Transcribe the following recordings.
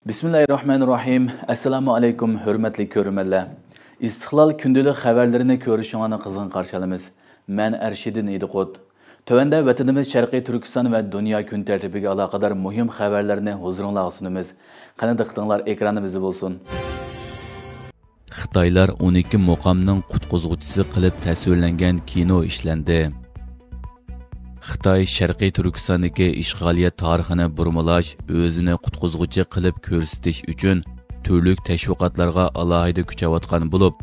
Bismillahirrahmanirrahim. Assalamu alaykum, hurmatli ko'rmanlar. İstiqlal gündəlik xəbərlərini görüşünə qızğın qarşı alamiz. Mən Ərşidin Ediqot. Tövəndə vətənimiz Şərqi Türkistan və dünya gün tərtibigə əlaqədar mühim xəbərlərini huzurunuza sunumuz. Qani diqqətinizlər ekranımızda olsun. Xitaylar 12 muqamning qutquzg'uchisi qilib tasvirlangan kino ishlendi. Xitoy Sharqiy Turkistondagi ishg'oliyat tarixini burmalash, o'zini qutquzg'uchi qilib ko'rsatish uchun turli tashviqotlarga alohida kuchayotgan bo'lib,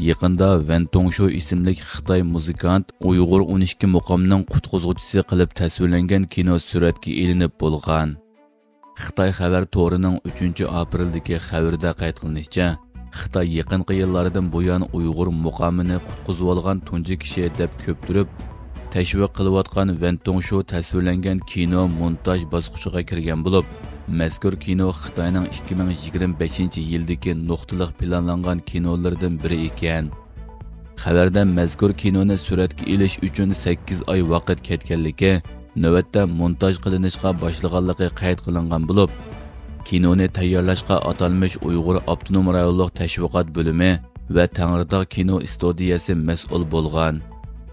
yaqinda Wen Tongshu ismli Xitoy muzikant Uyg'ur 12 muqamning qutquzg'uchisi qilib tasvirlangan kino suratga ilinib bo'lgan. Xitoy xabar to'rining 3-aprildagi xabarda qayd qilinishicha, Xitoy yaqinqi yillardan buyon Uyg'ur muqamini qutqizib olgan tunji kishi deb ko'ptirib tashviq qilayotgan Wen Tongshu tasvirlangan kino montaj bosqichiga kirgan bo'lib, mazkur kino Xitoyning 2025-yildagi nuqtaliq planlangan kinolardan biri ekan. Xabarda mazkur kinoni suratga olish uchun 8 oy vaqt ketganligi, navbatda montaj qilinishga boshlaganligi qayd qilingan bo'lib, kinoni tayyorlashga atalmish Uyg'ur Avtonom rayonlik tashviqot bo'limi va Tangridog kino studiyasi mas'ul bo'lgan.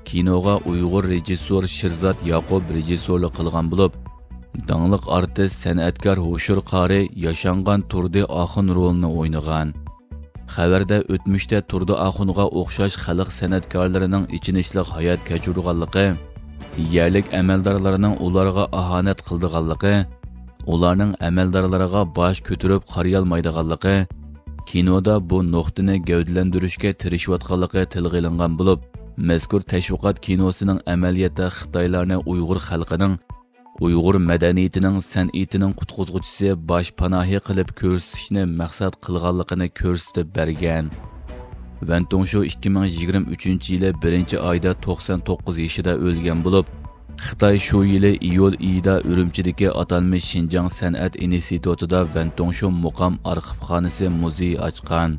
Kinoga Uyg'ur rejissor Shirzat Yaqub rejissorlik qilgan bo'lib, dangliq artist san'atkor Hoshur Qari Yashangan Turdi Axun rolini o'ynagan. Xabarda o'tmishda Turdi Axunga o'xshash xalq san'atkorlarining ichinishli hayot kechirganligi, yerlik amaldorlarining ularga ahonat qildiganligi, ularning amaldorlariga bosh ko'tarib qaray olmaydiganligi, kinoda bu nuqtani gavdalantirishga tirishayotganligi tilga olingan bo'lib, mazkur tashviqot kinosining amaliyotda Xitoylarni Uyg'ur xalqining, Uyg'ur madaniyatining, san'atining qutquzg'uchisi bosh panohi qilib ko'rsatishni maqsad qilganligini ko'rsatib bergan. Wen Tongshu 2023-yili 1-oyda 99 yoshida o'lgan bo'lib, Xitoy shu yili iyul oyida Urumchidagi atalmish Xinjiang san'at institutida Wen Tongshu muqam arxivxonasi muzeyi ochgan.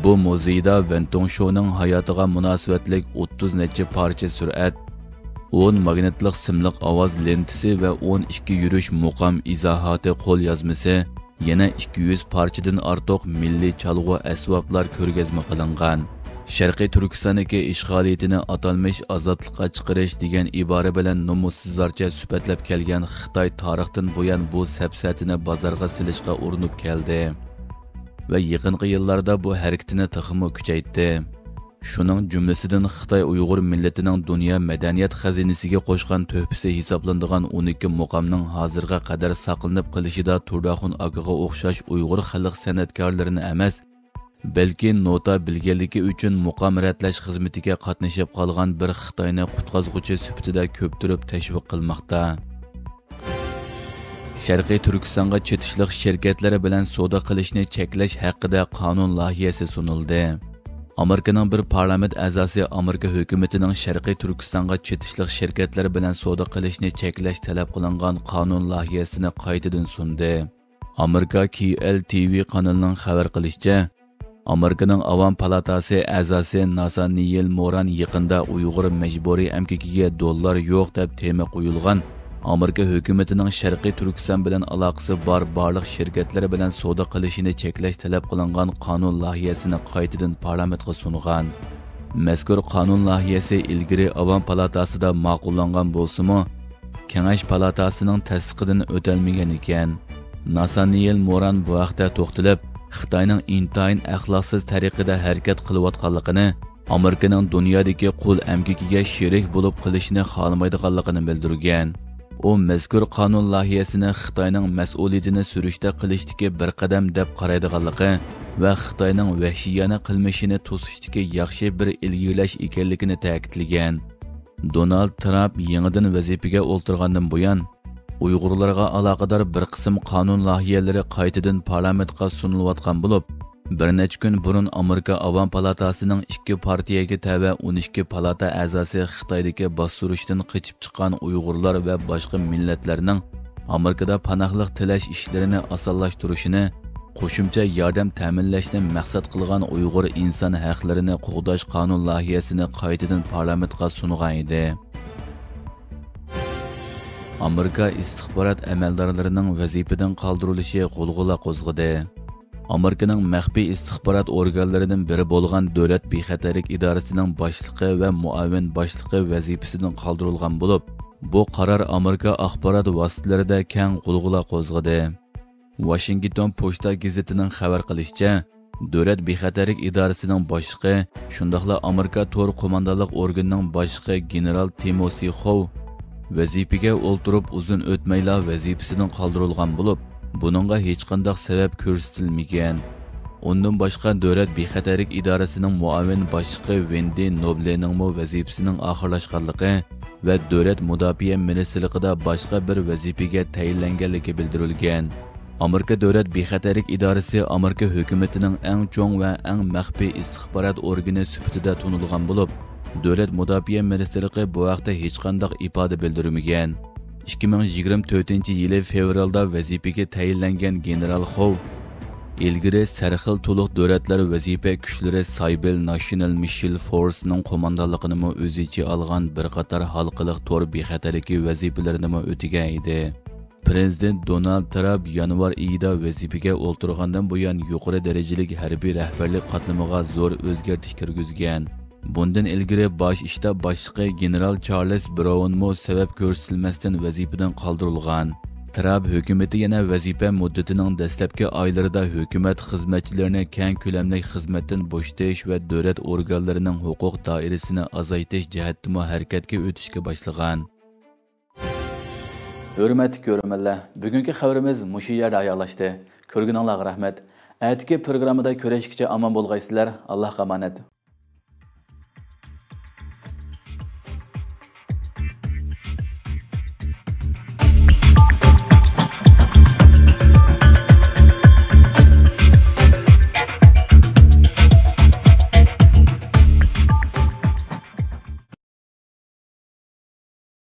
Bu muzeyda Wen Tongshuning hayotiga munosabatlik 30 necha parcha surat, 10 magnetlik simliq ovoz lentasi va 12 yurish muqam izohati qo'l yozmasi, yana 200 parchadan ortiq milliy chalg'u asboblar ko'rgazma qilingan. Sharqiy Turkistondagi ishg'oliyatini atalmish ozodlikqa chiqarish degan ibora bilan nomussizlarcha sifatlab kelgan Xitoy tarixdan buyon bu safsatini bozorga silishga urinib keldi va yaqinqi yillarda bu harakatini taxmi kuchaytdi. Shuning jumlasidan Xitoy Uyg'ur millatining dunyo madaniyat xazinasiga qo'shgan to'pisi hisoblanadigan 12 muqamning hozirga qadar saqlanib qolishida Turdaxun akaga o'xshash Uyg'ur xalq san'atkorlarini emas, balki nota bilganligi uchun muqam ratlash xizmatiga qatnashib qolgan bir Xitoyni qutqazg'uchi sifatida ko'ptirib tashviq qilmoqda. Sharqiy Turkistonga chetishliq shirkatlari bilan savdo qilishni cheklash haqida qonun loyihasi sunildi. Amerikaning bir parlament a'zosi Amerika hukumatining Sharqiy Turkistonga chetishliq shirkatlar bilan savdo qilishni cheklash talab qilingan qonun loyihasini qaytadan sundi. Amerika KLTV kanalining xabar qilishicha, Amerikaning Avam palatasi a'zosi Nathaniel Moran yaqinda Uyg'ur majburiy amkikiga dollar yo'q deb tema qo'yilgan Amerika hukumatining Sharqiy Turkiston bilan aloqasi bor barliq shirkatlari bilan savdo qilishini cheklash talab qilingan qonun loyihasini qaytadan parlamentga sungan. Mazkur qonun loyihasi ilgari Avam palatasida ma'qullangan bo'lsa-mu, Kengash palatasining tasdiqidan o'talmagan ekan. Nathaniel Moran bu haqda to'xtalib, Xitoyning intayin axloqsiz tariqada harakat qilayotganligini, Amerikaning dunyodagi qul amkikiga sherik bo'lib qilishni xohlamaydiganligini bildirgan. U mazkur qonun loyihasini Xitoyning mas'uliyatini surishda qilishdagi bir qadam deb qaraydiganligi va Xitoyning vahshiyona qilmishini to'sishdagi yaxshi bir ilgirlash ekanligini ta'kidlagan. Donald Trump yangidan vazifaga o'ltirgandan buyon Uyg'urlarga aloqador bir qism qonun loyihalari qaytadan parlamentga sunilayotgan bo'lib, bir necha kun burun Amerika Avam palatasining 2 partiyaga tava 12 palata a'zosi Xitoydagi bostirishdan qochib chiqqan Uyg'urlar va boshqa millatlarning Amerikada panohlik tilash ishlarini osonlashtirishini, qo'shimcha yordam ta'minlashni maqsad qilgan Uyg'ur inson haqlarini qo'g'dash qonun loyihasini qaytadan parlamentga sungan edi. Amerika istixborot amaldorlarining vazifadan qoldirilishi g'ulg'ula qo'zg'adi. Amerikaning maxfiy istixborot organlaridan biri bo'lgan Davlat bexatarlik idorasining boshlig'i va muavin boshlig'i vazifasidan qoldirilgan bo'lib, bu qaror Amerika axborot vositalarida keng g'ulg'ula qo'zg'adi. Washington Pochta gazetining xabar qilishicha, Davlat bexatarlik idorasining boshlig'i, shundaqla Amerika to'r qo'mondonlik organining boshlig'i general Timothy Howe vazifaga o'ltirib uzun o'tmayla vazifasidan qoldirilgan bo'lib, buningga hech qanday sabab ko'rsatilmagan. Undan boshqa Davlat bexatarlik idorasining muavin boshlig'i Wendy Noblening vazifasining oxirlashganligi va Davlat mudofaa ministrligida boshqa bir vazifaga tayinlanganligi bildirilgan. Amerika Davlat bexatarlik idorasi Amerika hukumatining eng cho'ng va eng maxfiy istixborot organi sifatida tanilgan bo'lib, Davlat mudofaa ministrligi bu haqda hech qanday ifoda bildirmagan. 2024-yili fevralda vazifaga tayinlangan general Howe ilgari sarxil to'liq davlatlar vazifa kuchlari Cybel National Missile Force'ning qo'mondonligini o'z ichiga olgan bir qator xalqaro to'r bexatarligi vazifalarini o'tagan edi. Prezident Donald Trump yanvar oyida vazifaga o'ltirgandan buyon yuqori darajali harbiy rahbarlik qatlamiga zo'r o'zgartirish kirgizgan. Bundan ilgari bosh shtab boshlig'i general Charles Brown sabab ko'rsatilmasdan vazifadan qoldirilgan. Trump hukumati yana vazifa muddatining dastlabki oylarida hukumat xizmatchilarini keng ko'lamli xizmatdan bo'shatish va davlat organlarining huquq doirasini azaytish jihatida harakatga o'tishga boshlagan. Hurmatli ko'ruvchilar, bugungi xabarimiz mushu yerda oyoqlashdi. Ko'rganingizga rahmat. Atigi programmada ko'rishguncha omon bo'lgaysizlar. Allohga omonat.